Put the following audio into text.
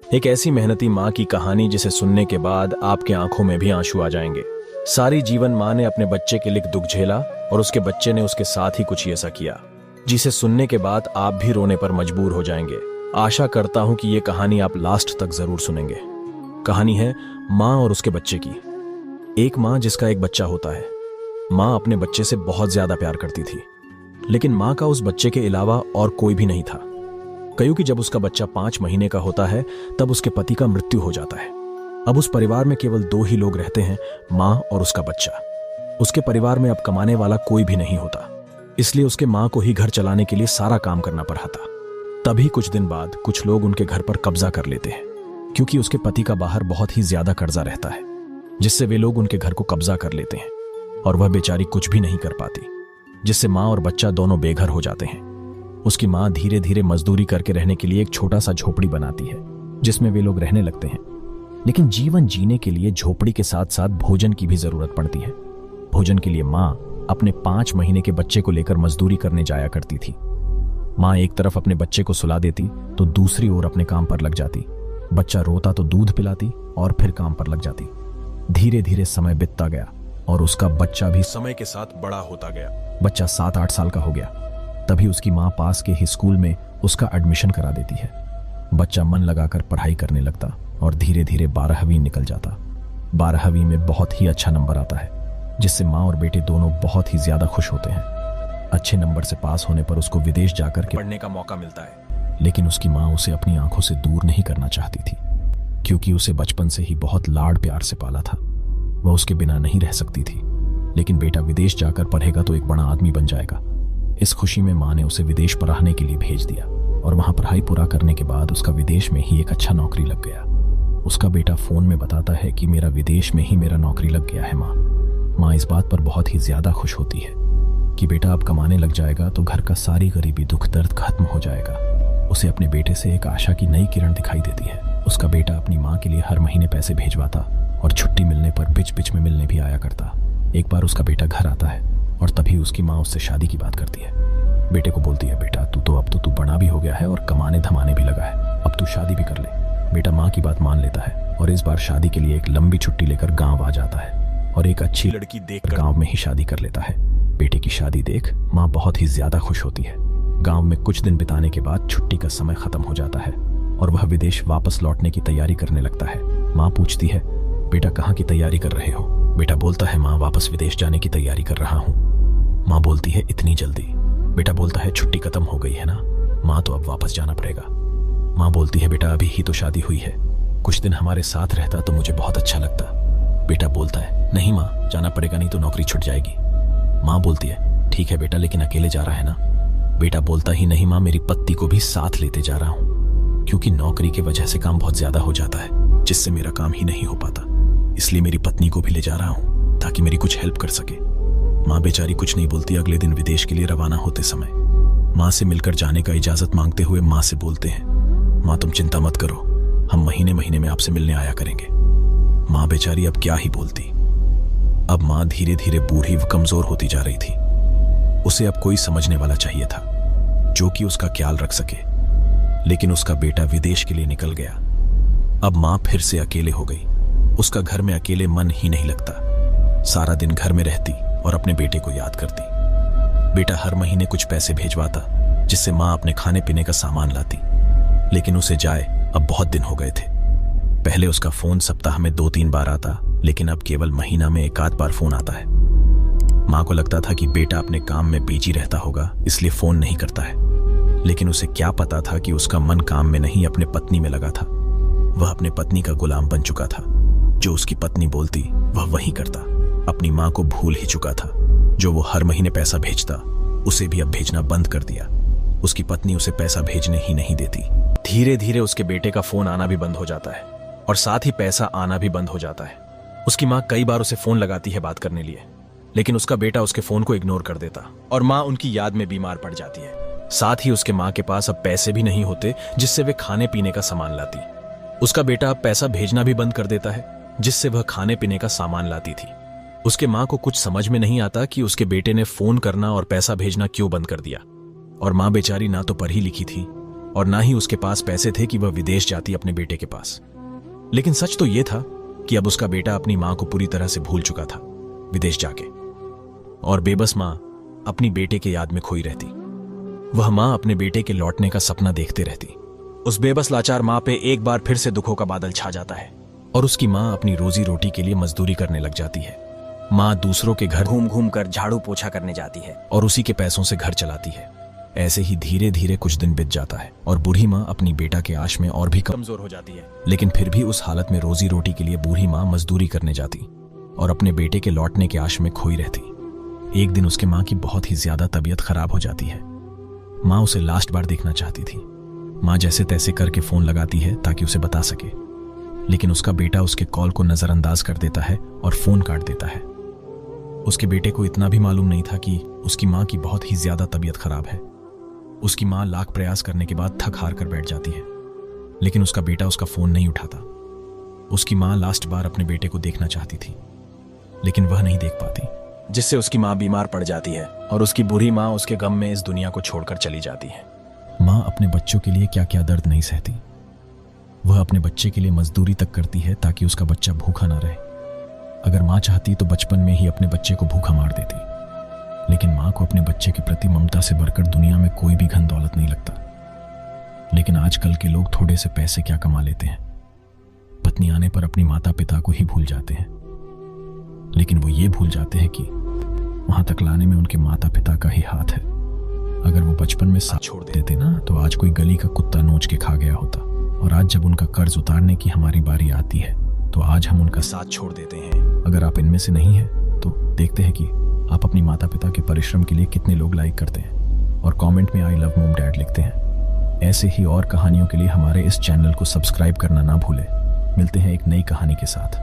एक ऐसी मेहनती माँ की कहानी जिसे सुनने के बाद आपके आंखों में भी आंसू आ जाएंगे। सारी जीवन माँ ने अपने बच्चे के लिए दुख झेला और उसके बच्चे ने उसके साथ ही कुछ ऐसा किया जिसे सुनने के बाद आप भी रोने पर मजबूर हो जाएंगे। आशा करता हूं कि ये कहानी आप लास्ट तक जरूर सुनेंगे। कहानी है माँ और उसके बच्चे की। एक माँ जिसका एक बच्चा होता है। माँ अपने बच्चे से बहुत ज्यादा प्यार करती थी, लेकिन माँ का उस बच्चे के अलावा और कोई भी नहीं था। कयूं कि जब उसका बच्चा 5 महीने का होता है तब उसके पति का मृत्यु हो जाता है। अब उस परिवार में केवल 2 ही लोग रहते हैं, माँ और उसका बच्चा। उसके परिवार में अब कमाने वाला कोई भी नहीं होता, इसलिए उसके माँ को ही घर चलाने के लिए सारा काम करना पड़ा था। तभी कुछ दिन बाद कुछ लोग उनके घर पर कब्जा कर लेते हैं, क्योंकि उसके पति का बाहर बहुत ही ज्यादा कर्जा रहता है, जिससे वे लोग उनके घर को कब्जा कर लेते हैं और वह बेचारी कुछ भी नहीं कर पाती, जिससे माँ और बच्चा दोनों बेघर हो जाते हैं। उसकी माँ धीरे धीरे मजदूरी करके रहने के लिए एक छोटा सा झोपड़ी बनाती है, जिसमें वे लोग रहने लगते हैं। लेकिन जीवन जीने के लिए झोपड़ी के साथ साथ भोजन की भी जरूरत पड़ती है। भोजन के लिए माँ अपने 5 महीने के बच्चे को लेकर मजदूरी करने जाया करती थी। माँ एक तरफ अपने बच्चे को सुला देती तो दूसरी ओर अपने काम पर लग जाती। बच्चा रोता तो दूध पिलाती और फिर काम पर लग जाती। धीरे धीरे समय बीतता गया और उसका बच्चा भी समय के साथ बड़ा होता गया। बच्चा 7-8 साल का हो गया। तभी उसकी माँ पास के ही स्कूल में उसका एडमिशन करा देती है। बच्चा मन लगाकर पढ़ाई करने लगता और धीरे धीरे 12वीं निकल जाता। 12वीं में बहुत ही अच्छा नंबर आता है, जिससे माँ और बेटे दोनों बहुत ही ज्यादा खुश होते हैं। अच्छे नंबर से पास होने पर उसको विदेश जाकर के पढ़ने का मौका मिलता है। लेकिन उसकी माँ उसे अपनी आंखों से दूर नहीं करना चाहती थी, क्योंकि उसे बचपन से ही बहुत लाड प्यार से पाला था। वह उसके बिना नहीं रह सकती थी। लेकिन बेटा विदेश जाकर पढ़ेगा तो एक बड़ा आदमी बन जाएगा। इस खुशी में माँ ने उसे विदेश पढ़ाने के लिए भेज दिया और वहां पढ़ाई पूरा करने के बाद उसका विदेश में ही एक अच्छा नौकरी लग गया। उसका बेटा फोन में बताता है कि मेरा विदेश में ही मेरा नौकरी लग गया है माँ। माँ इस बात पर बहुत ही ज्यादा खुश होती है कि बेटा अब कमाने लग जाएगा तो घर का सारी गरीबी दुख दर्द खत्म हो जाएगा। उसे अपने बेटे से एक आशा की नई किरण दिखाई देती है। उसका बेटा अपनी माँ के लिए हर महीने पैसे भेजवाता और छुट्टी मिलने पर बिच बिच में मिलने भी आया करता। एक बार उसका बेटा घर आता है और तभी उसकी माँ उससे शादी की बात करती है। बेटे को बोलती है, बेटा अब तो तू बड़ा भी हो गया है और कमाने धमाने भी लगा है, अब तू शादी भी कर ले। बेटा माँ की बात मान लेता है और इस बार शादी के लिए एक लंबी छुट्टी लेकर गाँव आ जाता है और एक अच्छी लड़की देखकर गाँव में ही शादी कर लेता है। बेटे की शादी देख माँ बहुत ही ज्यादा खुश होती है। गाँव में कुछ दिन बिताने के बाद छुट्टी का समय खत्म हो जाता है और वह विदेश वापस लौटने की तैयारी करने लगता है। माँ पूछती है, बेटा कहाँ की तैयारी कर रहे हो? बेटा बोलता है, माँ वापस विदेश जाने की तैयारी कर रहा हूँ। माँ बोलती है, इतनी जल्दी? बेटा बोलता है, छुट्टी खत्म हो गई है ना माँ, तो अब वापस जाना पड़ेगा। माँ बोलती है, बेटा अभी ही तो शादी हुई है, कुछ दिन हमारे साथ रहता तो मुझे बहुत अच्छा लगता। बेटा बोलता है, नहीं माँ जाना पड़ेगा, नहीं तो नौकरी छूट जाएगी। माँ बोलती है, ठीक है बेटा, लेकिन अकेले जा रहा है ना? बेटा बोलता ही, नहीं माँ, मेरी पत्नी को भी साथ लेते जा रहा हूँ, क्योंकि नौकरी की वजह से काम बहुत ज्यादा हो जाता है, जिससे मेरा काम ही नहीं हो पाता, इसलिए मेरी पत्नी को भी ले जा रहा हूँ ताकि मेरी कुछ हेल्प कर सके। माँ बेचारी कुछ नहीं बोलती। अगले दिन विदेश के लिए रवाना होते समय माँ से मिलकर जाने का इजाजत मांगते हुए माँ से बोलते हैं, माँ तुम चिंता मत करो, हम महीने महीने में आपसे मिलने आया करेंगे। माँ बेचारी अब क्या ही बोलती। अब माँ धीरे धीरे बूढ़ी व कमजोर होती जा रही थी। उसे अब कोई समझने वाला चाहिए था जो कि उसका ख्याल रख सके, लेकिन उसका बेटा विदेश के लिए निकल गया। अब माँ फिर से अकेले हो गई। उसका घर में अकेले मन ही नहीं लगता। सारा दिन घर में रहती और अपने बेटे को याद करती। बेटा हर महीने कुछ पैसे भेजवाता, जिससे माँ अपने खाने पीने का सामान लाती। लेकिन उसे जाए अब बहुत दिन हो गए थे। पहले उसका फोन सप्ताह में 2-3 बार आता, लेकिन अब केवल महीना में 1-8 बार फोन आता है। माँ को लगता था कि बेटा अपने काम में बिजी रहता होगा, इसलिए फोन नहीं करता है। लेकिन उसे क्या पता था कि उसका मन काम में नहीं अपने पत्नी में लगा था। वह अपने पत्नी का गुलाम बन चुका था। जो उसकी पत्नी बोलती वह वही करता। अपनी माँ को भूल ही चुका था। जो वो हर महीने पैसा भेजता, उसे भी अब भेजना बंद कर दिया। उसकी पत्नी उसे पैसा भेजने ही नहीं देती। धीरे धीरे उसके बेटे का फोन आना भी बंद हो जाता है और साथ ही पैसा आना भी बंद हो जाता है। उसकी माँ कई बार उसे फोन लगाती है बात करने लिए, लेकिन उसका बेटा उसके फोन को इग्नोर कर देता और माँ उनकी याद में बीमार पड़ जाती है। साथ ही उसके माँ के पास अब पैसे भी नहीं होते जिससे वे खाने पीने का सामान लाती। उसका बेटा अब पैसा भेजना भी बंद कर देता है, जिससे वह खाने पीने का सामान लाती थी। उसके माँ को कुछ समझ में नहीं आता कि उसके बेटे ने फोन करना और पैसा भेजना क्यों बंद कर दिया। और माँ बेचारी ना तो पढ़ी लिखी थी और ना ही उसके पास पैसे थे कि वह विदेश जाती अपने बेटे के पास। लेकिन सच तो यह था कि अब उसका बेटा अपनी मां को पूरी तरह से भूल चुका था विदेश जाके, और बेबस मां अपनी बेटे के याद में खोई रहती। वह मां अपने बेटे के लौटने का सपना देखते रहती। उस बेबस लाचार मां पे एक बार फिर से दुखों का बादल छा जाता है और उसकी मां अपनी रोजी रोटी के लिए मजदूरी करने लग जाती है। मां दूसरों के घर घूम घूम कर झाड़ू पोछा करने जाती है और उसी के पैसों से घर चलाती है। ऐसे ही धीरे धीरे कुछ दिन बीत जाता है और बूढ़ी मां अपनी बेटा के आश में और भी कमजोर हो जाती है। लेकिन फिर भी उस हालत में रोजी रोटी के लिए बूढ़ी मां मजदूरी करने जाती और अपने बेटे के लौटने के आश में खोई रहती। एक दिन उसके मां की बहुत ही ज्यादा तबीयत खराब हो जाती है। मां उसे लास्ट बार देखना चाहती थी। मां जैसे तैसे करके फोन लगाती है ताकि उसे बता सके, लेकिन उसका बेटा उसके कॉल को नजरअंदाज कर देता है और फोन काट देता है। उसके बेटे को इतना भी मालूम नहीं था कि उसकी मां की बहुत ही ज्यादा तबीयत खराब है। उसकी मां लाख प्रयास करने के बाद थक हार कर बैठ जाती है, लेकिन उसका बेटा उसका फोन नहीं उठाता। उसकी मां लास्ट बार अपने बेटे को देखना चाहती थी, लेकिन वह नहीं देख पाती, जिससे उसकी मां बीमार पड़ जाती है और उसकी बुरी मां उसके गम में इस दुनिया को छोड़कर चली जाती है। मां अपने बच्चों के लिए क्या क्या दर्द नहीं सहती। वह अपने बच्चे के लिए मजदूरी तक करती है ताकि उसका बच्चा भूखा ना रहे। अगर मां चाहती तो बचपन में ही अपने बच्चे को भूखा मार देती, लेकिन मां को अपने बच्चे के प्रति ममता से बढ़कर दुनिया में कोई भी धन दौलत नहीं लगता। लेकिन आजकल के लोग थोड़े से पैसे क्या कमा लेते हैं, पत्नी आने पर अपनी माता पिता को ही भूल जाते हैं। लेकिन वो ये भूल जाते हैं कि वहां तक लाने में उनके माता पिता का ही हाथ है। अगर वो बचपन में साथ छोड़ देते ना तो आज कोई गली का कुत्ता नोच के खा गया होता, और आज जब उनका कर्ज उतारने की हमारी बारी आती है तो आज हम उनका साथ छोड़ देते हैं। अगर आप इनमें से नहीं हैं तो देखते हैं कि आप अपनी माता पिता के परिश्रम के लिए कितने लोग लाइक करते हैं और कमेंट में आई लव मॉम डैड लिखते हैं। ऐसे ही और कहानियों के लिए हमारे इस चैनल को सब्सक्राइब करना ना भूलें। मिलते हैं एक नई कहानी के साथ।